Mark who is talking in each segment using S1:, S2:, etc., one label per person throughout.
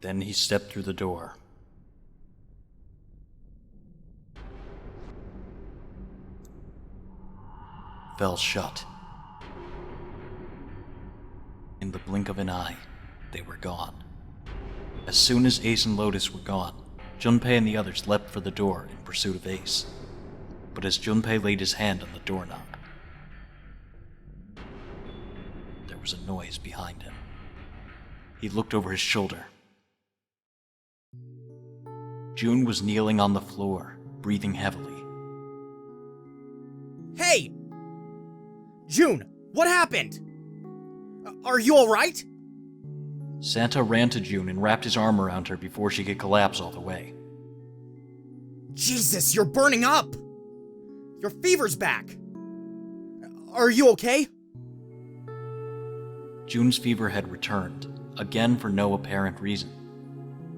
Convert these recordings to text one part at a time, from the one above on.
S1: Then he stepped through the door. Fell shut. In the blink of an eye, they were gone. As soon as Ace and Lotus were gone, Junpei and the others leapt for the door in pursuit of Ace. But as Junpei laid his hand on the doorknob, there was a noise behind him. He looked over his shoulder. June was kneeling on the floor, breathing heavily.
S2: Hey! June, what happened? Are you alright?
S1: Santa ran to June and wrapped his arm around her before she could collapse all the way.
S2: Jesus, you're burning up! Your fever's back! Are you okay?
S1: June's fever had returned, again for no apparent reason.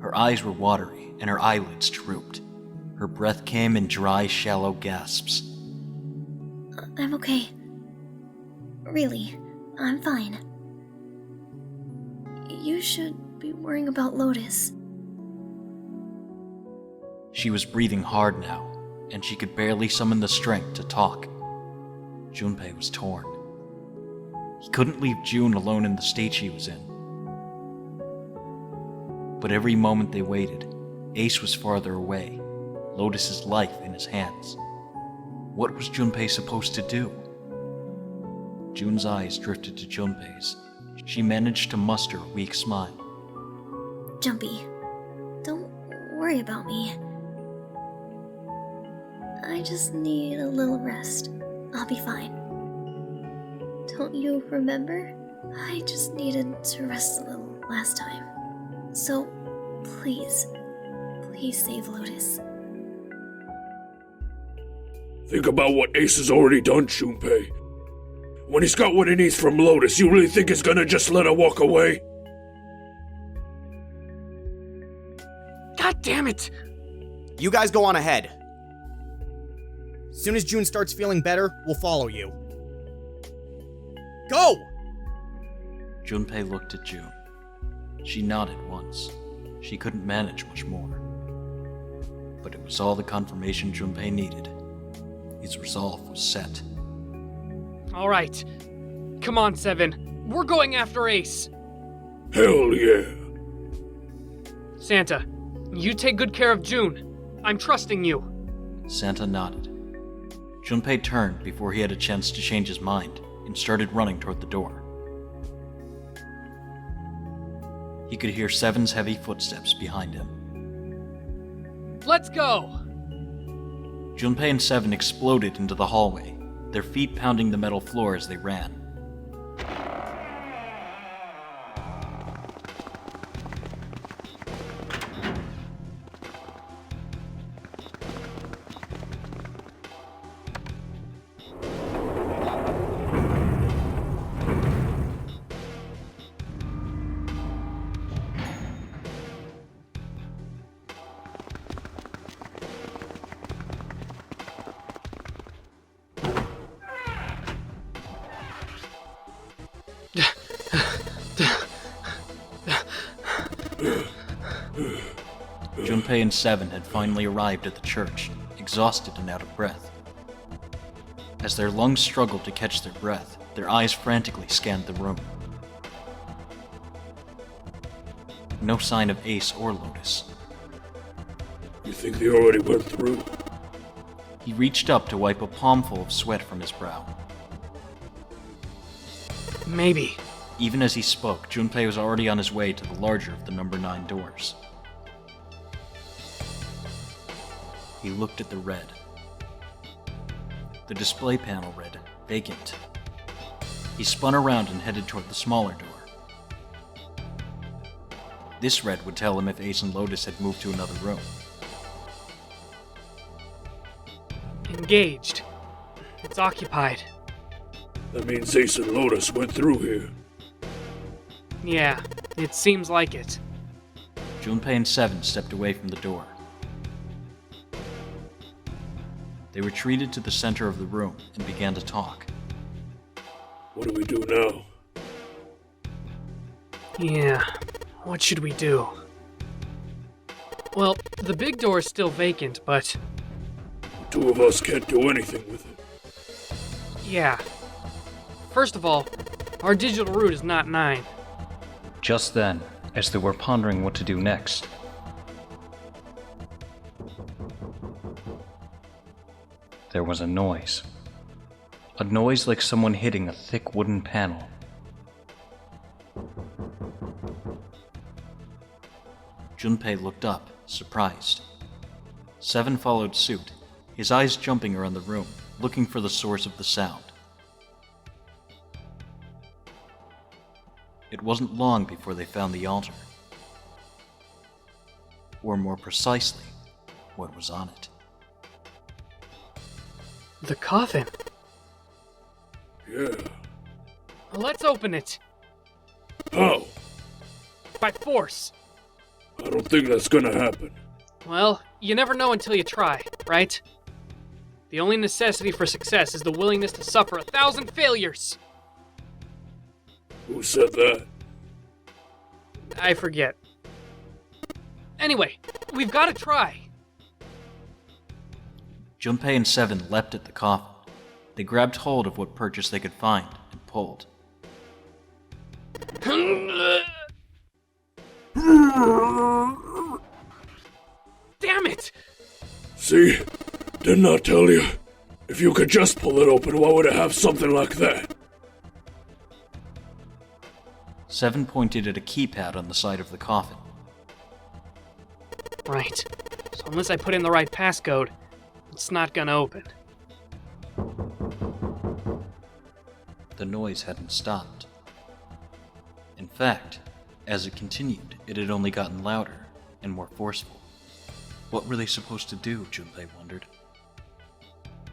S1: Her eyes were watery and her eyelids drooped. Her breath came in dry, shallow gasps.
S3: I'm okay. Really, I'm fine. You should be worrying about Lotus.
S1: She was breathing hard now, and she could barely summon the strength to talk. Junpei was torn. He couldn't leave June alone in the state she was in. But every moment they waited, Ace was farther away, Lotus's life in his hands. What was Junpei supposed to do? June's eyes drifted to Junpei's. She managed to muster a weak smile.
S3: Jumpy, don't worry about me. I just need a little rest. I'll be fine. Don't you remember? I just needed to rest a little last time. So, please save Lotus.
S4: Think about what Ace has already done, Junpei. When he's got what he needs from Lotus, you really think he's gonna just let her walk away?
S5: God damn it!
S2: You guys go on ahead. As soon as June starts feeling better, we'll follow you. Go!
S1: Junpei looked at June. She nodded once. She couldn't manage much more. But it was all the confirmation Junpei needed. His resolve was set.
S5: Alright. Come on, Seven. We're going after Ace.
S4: Hell yeah.
S5: Santa, you take good care of June. I'm trusting you.
S1: Santa nodded. Junpei turned before he had a chance to change his mind and started running toward the door. He could hear Seven's heavy footsteps behind him.
S5: Let's go!
S1: Junpei and Seven exploded into the hallway, their feet pounding the metal floor as they ran. Junpei and Seven had finally arrived at the church, exhausted and out of breath. As their lungs struggled to catch their breath, their eyes frantically scanned the room. No sign of Ace or Lotus.
S4: You think they already went through?
S1: He reached up to wipe a palmful of sweat from his brow.
S5: Maybe.
S1: Even as he spoke, Junpei was already on his way to the larger of the number 9 doors. He looked at the red. The display panel read, vacant. He spun around and headed toward the smaller door. This red would tell him if Ace and Lotus had moved to another room.
S5: Engaged. It's occupied.
S4: That means Ace and Lotus went through here.
S5: Yeah, it seems like it.
S1: Junpei and Seven stepped away from the door. They retreated to the center of the room and began to talk.
S4: What do we do now?
S5: Yeah, what should we do? Well, the big door is still vacant, but
S4: The two of us can't do anything with it.
S5: yeah. First of all, our digital route is not 9.
S1: Just then, as they were pondering what to do next, there was a noise. A noise like someone hitting a thick wooden panel. Junpei looked up, surprised. Seven followed suit, his eyes jumping around the room, looking for the source of the sound. It wasn't long before they found the altar. Or more precisely, what was on it.
S5: The coffin.
S4: Yeah.
S5: Let's open it.
S4: How?
S5: By force.
S4: I don't think that's gonna happen.
S5: Well, you never know until you try, right? The only necessity for success is the willingness to suffer 1,000 failures.
S4: Who said that?
S5: I forget. Anyway, we've got to try.
S1: Junpei and Seven leapt at the coffin. They grabbed hold of what purchase they could find and pulled.
S5: Damn it!
S4: See? Didn't I tell you? If you could just pull it open, why would it have something like that?
S1: Seven pointed at a keypad on the side of the coffin.
S5: Right. So unless I put in the right passcode, it's not gonna open.
S1: The noise hadn't stopped. In fact, as it continued, it had only gotten louder and more forceful. What were they supposed to do, Junpei wondered.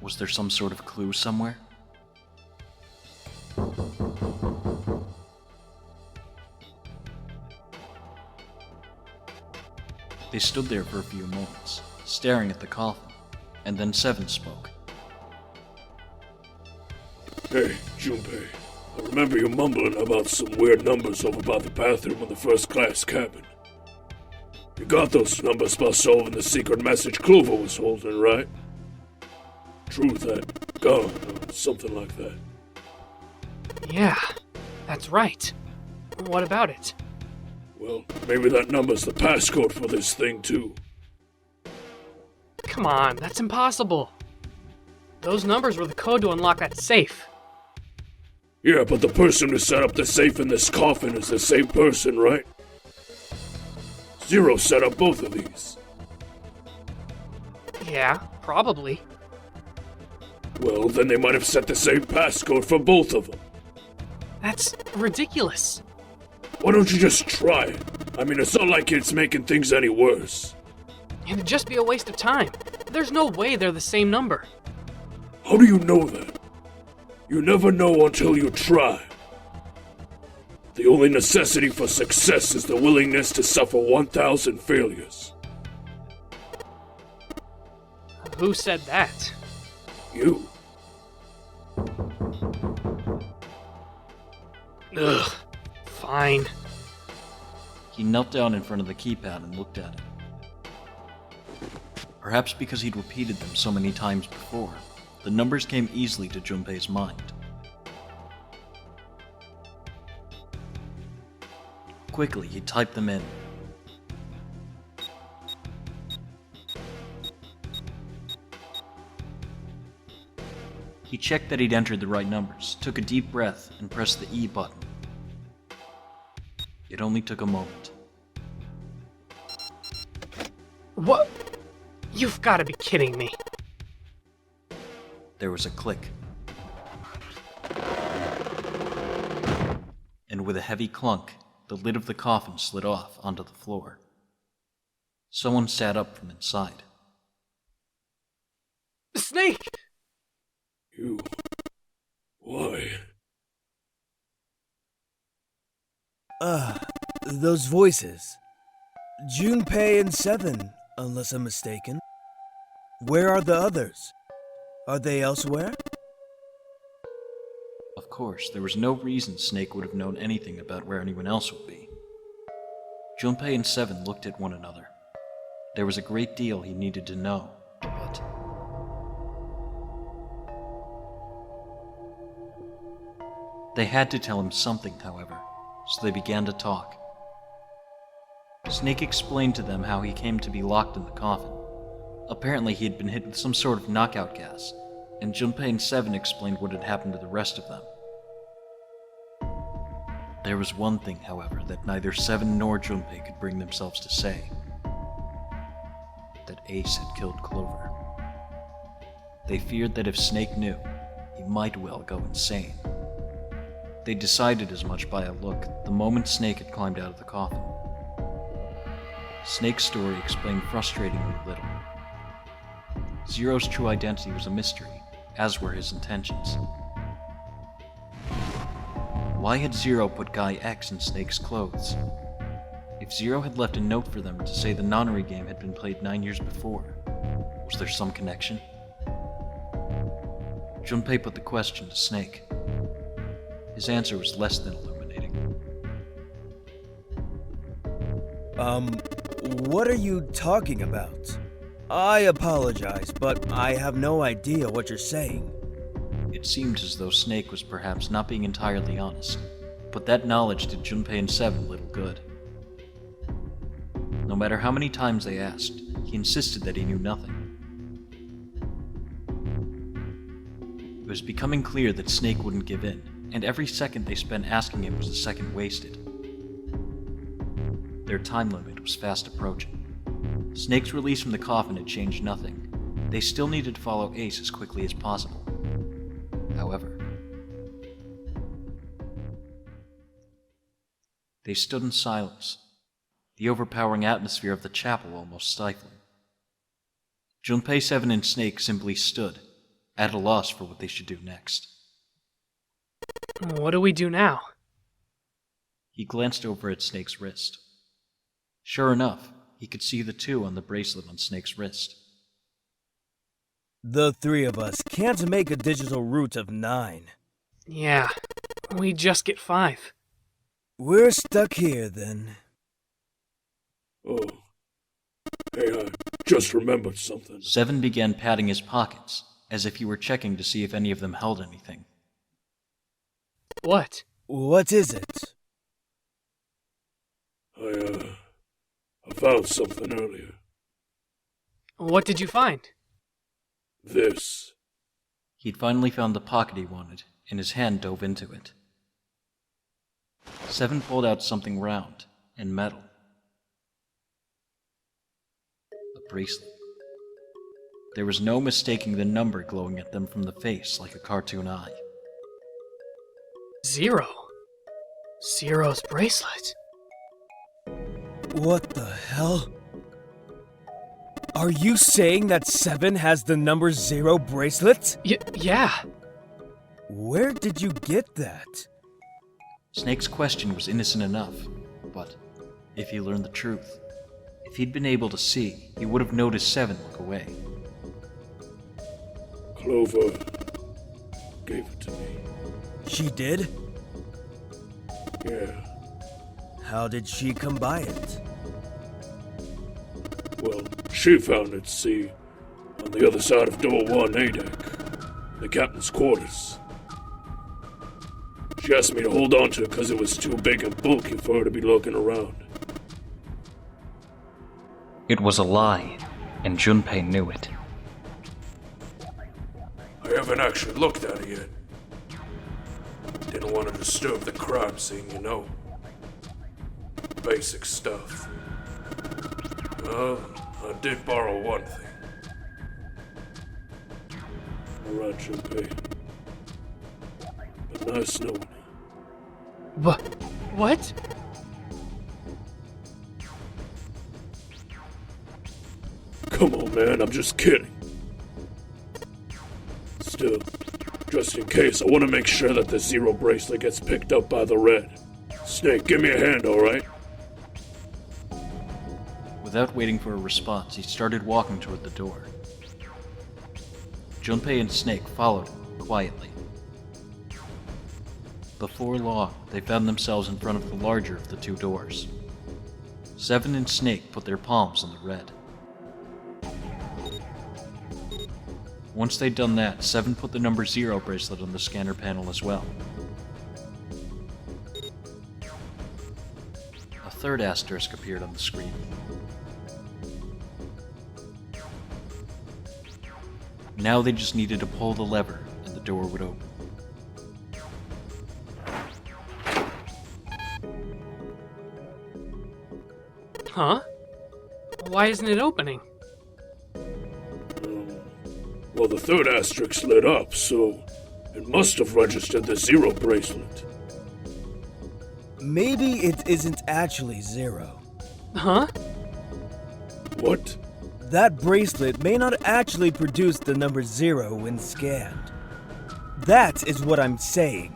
S1: Was there some sort of clue somewhere? They stood there for a few moments, staring at the coffin, and then Seven spoke.
S4: Hey, Junpei. I remember you mumbling about some weird numbers over by the bathroom in the first-class cabin. You got those numbers by solving the secret message Clover was holding, right? Truth that gun or something like that.
S5: Yeah, that's right. What about it?
S4: Well, maybe that number's the passcode for this thing, too.
S5: Come on, that's impossible. Those numbers were the code to unlock that safe.
S4: Yeah, but the person who set up the safe in this coffin is the same person, right? Zero set up both of these.
S5: Yeah, probably.
S4: Well, then they might have set the same passcode for both of them.
S5: That's ridiculous.
S4: Why don't you just try it? I mean, it's not like it's making things any worse.
S5: It'd just be a waste of time. There's no way they're the same number.
S4: How do you know that? You never know until you try. The only necessity for success is the willingness to suffer 1,000 failures.
S5: Who said that?
S4: You.
S5: Ugh. Fine.
S1: He knelt down in front of the keypad and looked at it. Perhaps because he'd repeated them so many times before, the numbers came easily to Junpei's mind. Quickly, he typed them in. He checked that he'd entered the right numbers, took a deep breath, and pressed the E button. It only took a moment.
S5: What? You've got to be kidding me.
S1: There was a click. And with a heavy clunk, the lid of the coffin slid off onto the floor. Someone sat up from inside.
S5: Snake!
S4: You. Why?
S6: Those voices. Junpei and Seven, unless I'm mistaken. Where are the others? Are they elsewhere?
S1: Of course, there was no reason Snake would have known anything about where anyone else would be. Junpei and Seven looked at one another. There was a great deal he needed to know, but... They had to tell him something, however, so they began to talk. Snake explained to them how he came to be locked in the coffin. Apparently he had been hit with some sort of knockout gas, and Junpei and Seven explained what had happened to the rest of them. There was one thing, however, that neither Seven nor Junpei could bring themselves to say. That Ace had killed Clover. They feared that if Snake knew, he might well go insane. They decided as much by a look the moment Snake had climbed out of the coffin. Snake's story explained frustratingly little. Zero's true identity was a mystery, as were his intentions. Why had Zero put Guy X in Snake's clothes? If Zero had left a note for them to say the nonary game had been played 9 years before, was there some connection? Junpei put the question to Snake. His answer was less than illuminating.
S6: What are you talking about? I apologize, but I have no idea what you're saying.
S1: It seemed as though Snake was perhaps not being entirely honest, but that knowledge did Junpei and Seven little good. No matter how many times they asked, he insisted that he knew nothing. It was becoming clear that Snake wouldn't give in, and every second they spent asking him was a second wasted. Their time limit was fast approaching. Snake's release from the coffin had changed nothing. They still needed to follow Ace as quickly as possible. However, they stood in silence, the overpowering atmosphere of the chapel almost stifling. Junpei, Seven, and Snake simply stood, at a loss for what they should do next.
S5: What do we do now?
S1: He glanced over at Snake's wrist. Sure enough, he could see the 2 on the bracelet on Snake's wrist.
S6: The 3 of us can't make a digital root of 9.
S5: Yeah, we just get 5.
S6: We're stuck here, then.
S4: Oh. Hey, I just remembered something.
S1: Seven began patting his pockets, as if he were checking to see if any of them held anything.
S5: What?
S6: What is it?
S4: I found something earlier.
S5: What did you find?
S4: This.
S1: He'd finally found the pocket he wanted, and his hand dove into it. Seven pulled out something round and metal. A bracelet. There was no mistaking the number glowing at them from the face like a cartoon eye.
S5: Zero. Zero's bracelet.
S6: What the hell? Are you saying that 7 has the number 0 bracelet?
S5: Yeah.
S6: Where did you get that?
S1: Snake's question was innocent enough, but if he learned the truth, if he'd been able to see, he would have noticed Seven look away.
S4: Clover gave it to me.
S6: She did?
S4: Yeah.
S6: How did she come by it?
S4: Well, she found it, see, on the other side of door 1A deck, the captain's quarters. She asked me to hold on to it because it was too big and bulky for her to be looking around.
S1: It was a lie, and Junpei knew it.
S4: I haven't actually looked at it yet. Didn't want to disturb the crime scene, you know. Basic stuff. Well, I did borrow one thing. Alright, Junpei. But nice knowing you.
S5: What?
S4: Come on, man, I'm just kidding. Still, just in case, I want to make sure that the 0 bracelet gets picked up by the red. Snake, give me a hand, alright?
S1: Without waiting for a response, he started walking toward the door. Junpei and Snake followed him, quietly. Before long, they found themselves in front of the larger of the 2 doors. Seven and Snake put their palms on the red. Once they'd done that, Seven put the number 0 bracelet on the scanner panel as well. A third asterisk appeared on the screen. Now they just needed to pull the lever, and the door would open.
S5: Huh? Why isn't it opening?
S4: Well, the third asterisk lit up, so it must have registered the 0 bracelet.
S6: Maybe it isn't actually 0.
S5: Huh?
S4: What?
S6: That bracelet may not actually produce the number 0 when scanned. That is what I'm saying.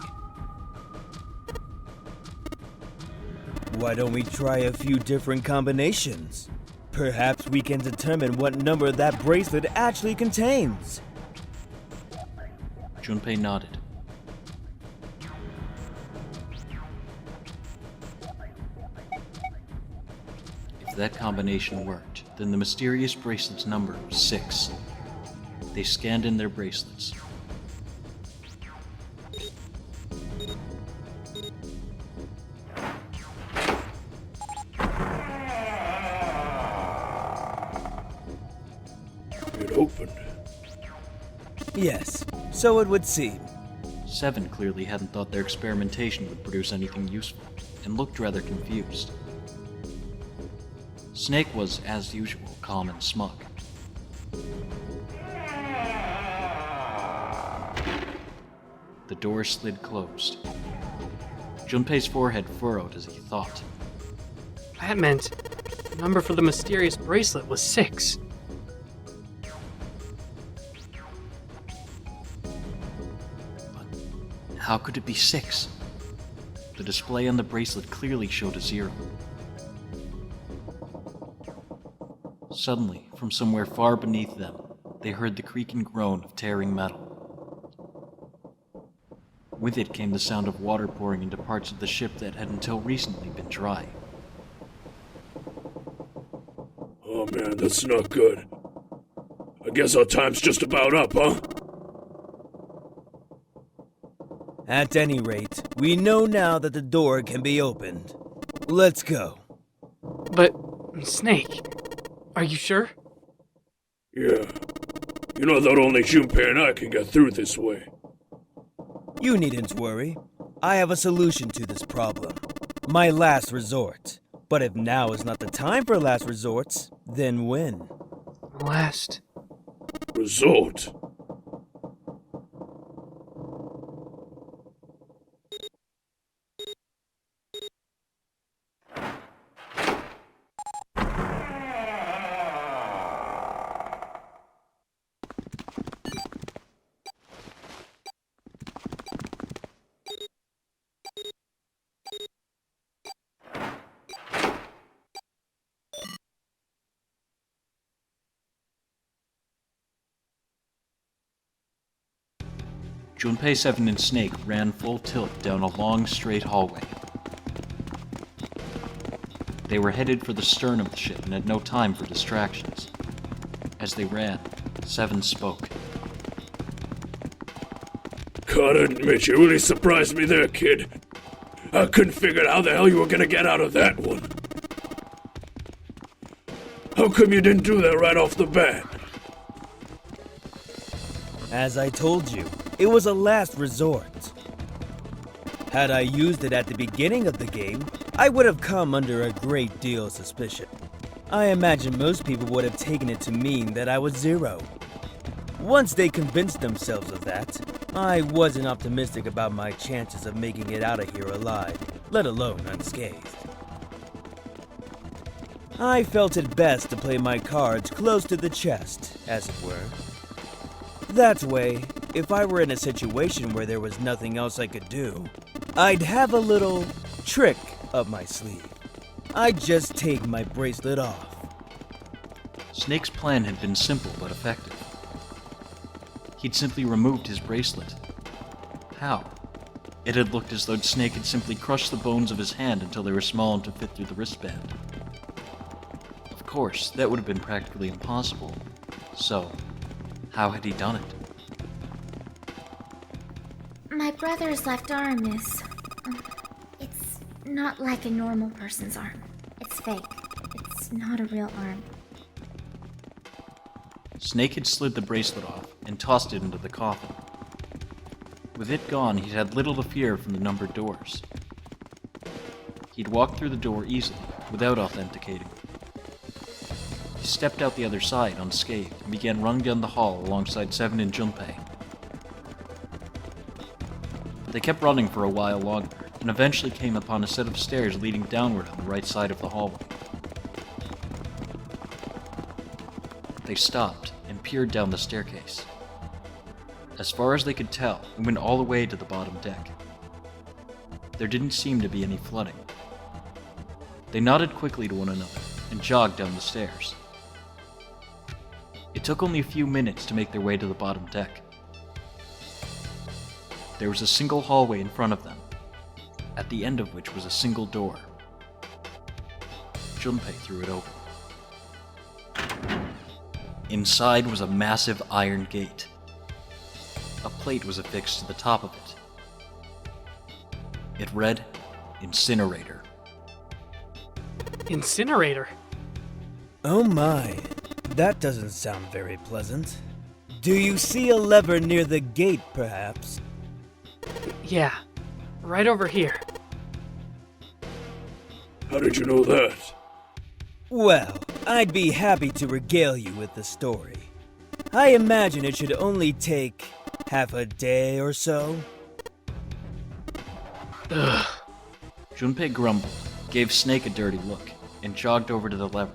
S6: Why don't we try a few different combinations? Perhaps we can determine what number that bracelet actually contains.
S1: Junpei nodded. If that combination worked, then the mysterious bracelet's number was 6. They scanned in their bracelets.
S4: It opened.
S6: Yes, so it would seem.
S1: Seven clearly hadn't thought their experimentation would produce anything useful, and looked rather confused. Snake was, as usual, calm and smug. The door slid closed. Junpei's forehead furrowed as he thought.
S5: That meant the number for the mysterious bracelet was 6.
S1: How could it be 6? The display on the bracelet clearly showed a 0. Suddenly, from somewhere far beneath them, they heard the creak and groan of tearing metal. With it came the sound of water pouring into parts of the ship that had until recently been dry.
S4: Oh man, that's not good. I guess our time's just about up, huh?
S6: At any rate, we know now that the door can be opened. Let's go.
S5: But, Snake, are you sure?
S4: Yeah. You know that only Junpei and I can get through this way.
S6: You needn't worry. I have a solution to this problem. My last resort. But if now is not the time for last resorts, then when?
S5: Last.
S4: Resort?
S1: Junpei, Seven, and Snake ran full tilt down a long, straight hallway. They were headed for the stern of the ship and had no time for distractions. As they ran, Seven spoke.
S4: Gotta admit, you really surprised me there, kid. I couldn't figure out how the hell you were gonna get out of that one. How come you didn't do that right off the bat?
S6: As I told you, it was a last resort. Had I used it at the beginning of the game, I would have come under a great deal of suspicion. I imagine most people would have taken it to mean that I was 0. Once they convinced themselves of that, I wasn't optimistic about my chances of making it out of here alive, let alone unscathed. I felt it best to play my cards close to the chest, as it were. That way, if I were in a situation where there was nothing else I could do, I'd have a little trick up my sleeve. I'd just take my bracelet off.
S1: Snake's plan had been simple but effective. He'd simply removed his bracelet. How? It had looked as though Snake had simply crushed the bones of his hand until they were small enough to fit through the wristband. Of course, that would have been practically impossible. So, How had he done it?
S7: My brother's left arm is... it's not like a normal person's arm. It's fake. It's not a real arm.
S1: Snake had slid the bracelet off and tossed it into the coffin. With it gone, he'd had little to fear from the numbered doors. He'd walked through the door easily, without authenticating. He stepped out the other side unscathed and began running down the hall alongside Seven and Junpei. They kept running for a while longer, and eventually came upon a set of stairs leading downward on the right side of the hallway. They stopped and peered down the staircase. As far as they could tell, it went all the way to the bottom deck. There didn't seem to be any flooding. They nodded quickly to one another and jogged down the stairs. It took only a few minutes to make their way to the bottom deck. There was a single hallway in front of them, at the end of which was a single door. Junpei threw it open. Inside was a massive iron gate. A plate was affixed to the top of it. It read, Incinerator.
S5: Incinerator?
S6: Oh my, that doesn't sound very pleasant. Do you see a lever near the gate, perhaps?
S5: Yeah, right over here.
S4: How did you know that?
S6: Well, I'd be happy to regale you with the story. I imagine it should only take half a day or so.
S5: Ugh.
S1: Junpei grumbled, gave Snake a dirty look, and jogged over to the lever.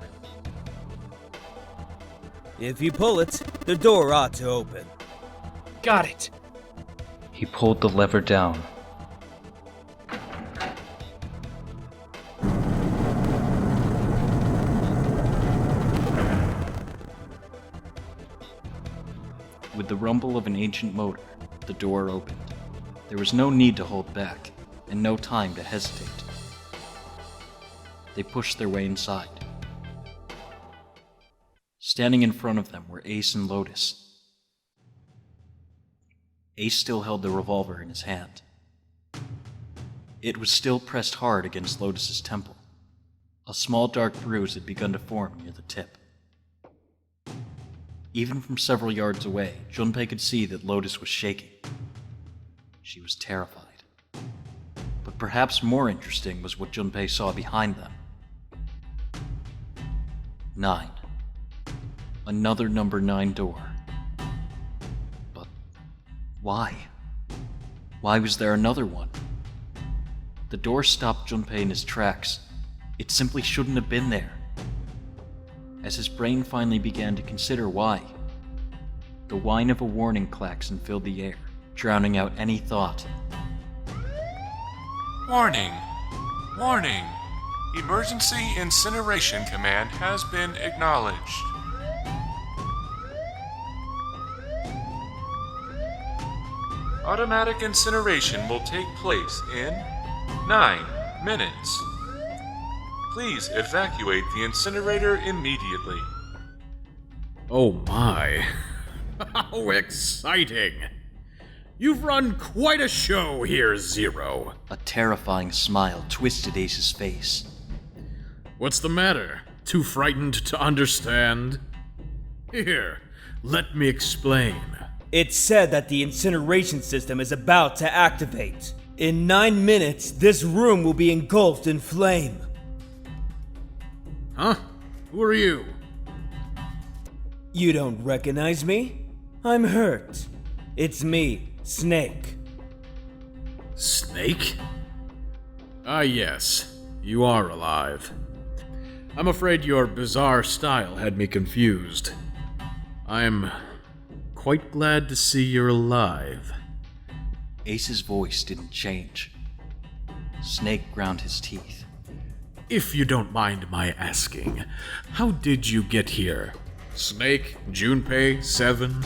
S6: If you pull it, the door ought to open.
S5: Got it.
S1: He pulled the lever down. With the rumble of an ancient motor, the door opened. There was no need to hold back, and no time to hesitate. They pushed their way inside. Standing in front of them were Ace and Lotus. Ace still held the revolver in his hand. It was still pressed hard against Lotus's temple. A small dark bruise had begun to form near the tip. Even from several yards away, Junpei could see that Lotus was shaking. She was terrified. But perhaps more interesting was what Junpei saw behind them. 9. Another number 9 door. But why? Why was there another one? The door stopped Junpei in his tracks. It simply shouldn't have been there. As his brain finally began to consider why, the whine of a warning klaxon filled the air, drowning out any thought.
S8: Warning! Warning! Emergency incineration command has been acknowledged. Automatic incineration will take place in 9 minutes. Please evacuate the incinerator immediately.
S9: Oh my. How exciting! You've run quite a show here, Zero.
S1: A terrifying smile twisted Ace's face.
S9: What's the matter? Too frightened to understand? Here, let me explain.
S6: It's said that the incineration system is about to activate. In 9 minutes, this room will be engulfed in flame.
S9: Huh? Who are you?
S6: You don't recognize me? I'm hurt. It's me, Snake.
S9: Snake? Ah, yes. You are alive. I'm afraid your bizarre style had me confused. I'm quite glad to see you're alive.
S1: Ace's voice didn't change. Snake ground his teeth.
S9: If you don't mind my asking, how did you get here? Snake, Junpei, Seven?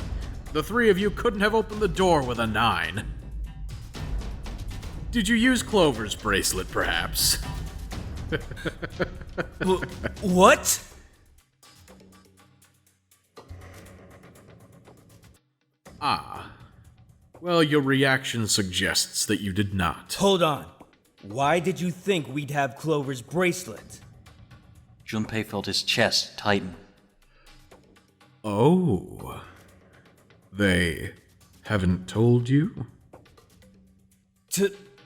S9: The three of you couldn't have opened the door with a 9. Did you use Clover's bracelet, perhaps?
S6: What?
S9: Ah. Well, your reaction suggests that you did not.
S6: Hold on. Why did you think we'd have Clover's bracelet?
S1: Junpei felt his chest tighten.
S9: Oh. They haven't told you?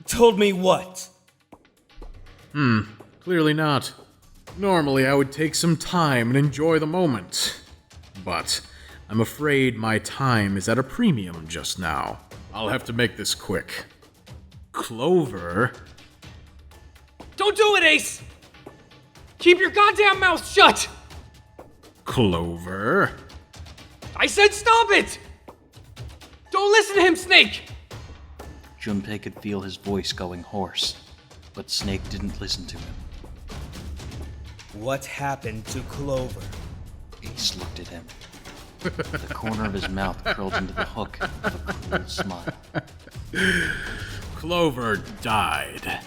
S6: Told me what?
S9: Clearly not. Normally, I would take some time and enjoy the moment. But I'm afraid my time is at a premium just now. I'll have to make this quick. Clover?
S5: Don't do it, Ace! Keep your goddamn mouth shut!
S9: Clover?
S5: I said stop it! Don't listen to him, Snake!
S1: Junpei could feel his voice going hoarse, but Snake didn't listen to him.
S6: What happened to Clover?
S1: Ace looked at him. The corner of his mouth curled into the hook of a cruel smile.
S9: Clover died.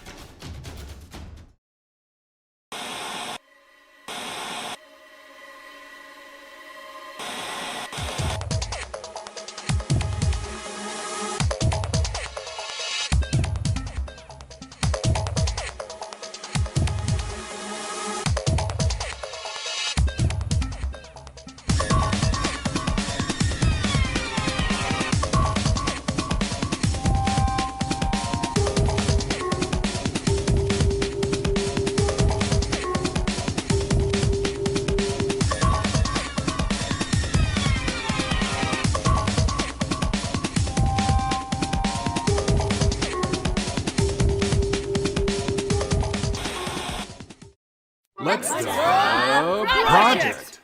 S10: Let's draw project.